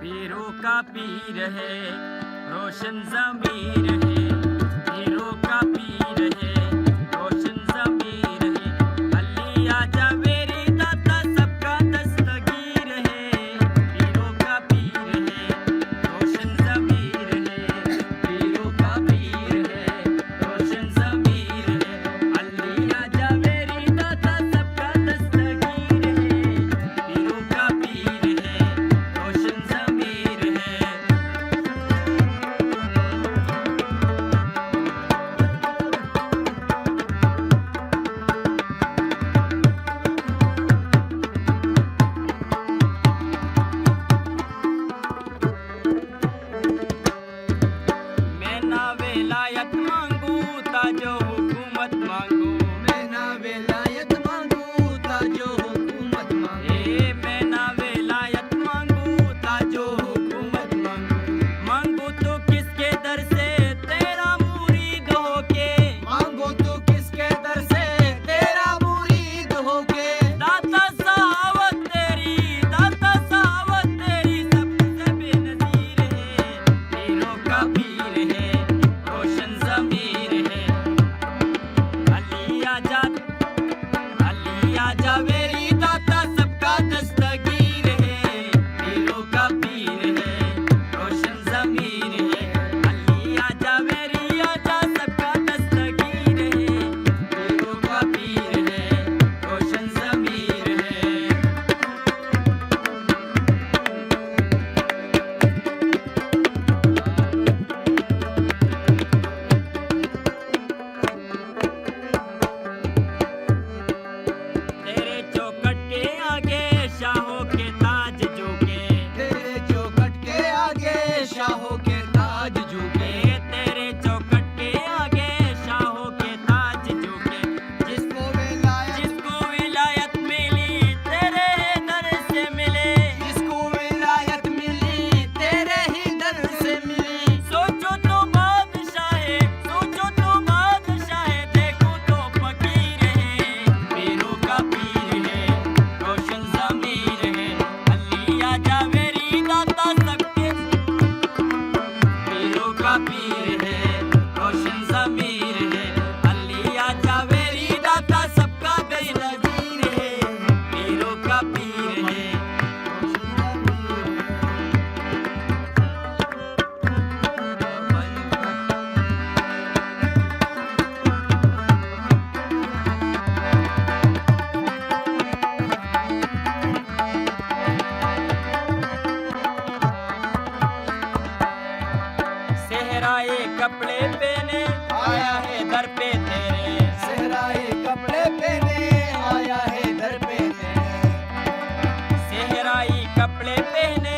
पीरों का पीर है रोशन ज़मीर है, पीरों का पीर है रोशन ज़मीर है। अली आजा मेरी दाता सबका दस्तगीर है, पीरों का पीर है रोशन ज़मीर है, पीरों का पीर है रोशन ज़मीर है। अली आजा मेरी दाता सबका दस्तगीर है, पीरों का पीर है रोशन ज़मीर है। मैं ना विलायत मांगू ताजो हुकूमत मांगू, मैं ना विलायत मांगू ताजो हुकूमत मांगू। मैं ना विलायत मांगू ताजो हुकूमत मांगू। मांगू तो किसके दर से तेरा मुरीद होके, मांगो तो किसके दर से तेरा मुरीद होके। दाता सावत तेरी सबसे बेनज़ीर है, पीरों का पीर है रोशन ज़मीर है। अली आजा मेरी दाता सबका दस्तगीर है, पीरों का पीर है रोशन ज़मीर है। अली आजा मेरी आजा सबका दस्तगीर है, पीरों का पीर है रोशन ज़मीर है। तेरे चौखट के आगे शाहों के ताज झुके, तेरे चौखट के आगे शाहों के ताज झुके। तेरे चौखट के आगे शाहों के ताज झुके। जिसको विलायत मिली तेरे दर से मिले, विलायत मिली तेरे ही दर से मिली। सोचो तो बादशाह देखो तो फकीर है, पीरों का पीर है रोशन ज़मीर है। अली आजा मेरी दाता सबके, पीरों का पीर है रोशन ज़मीर है। अली आजा मेरी दाता सबका बेनज़ीर है, पीरों का पीर है सेहराए कपड़े पहने आया है दर पे तेरे, सहराए कपड़े पहने आया है दर पे तेरे। सेहराई कपड़े पहने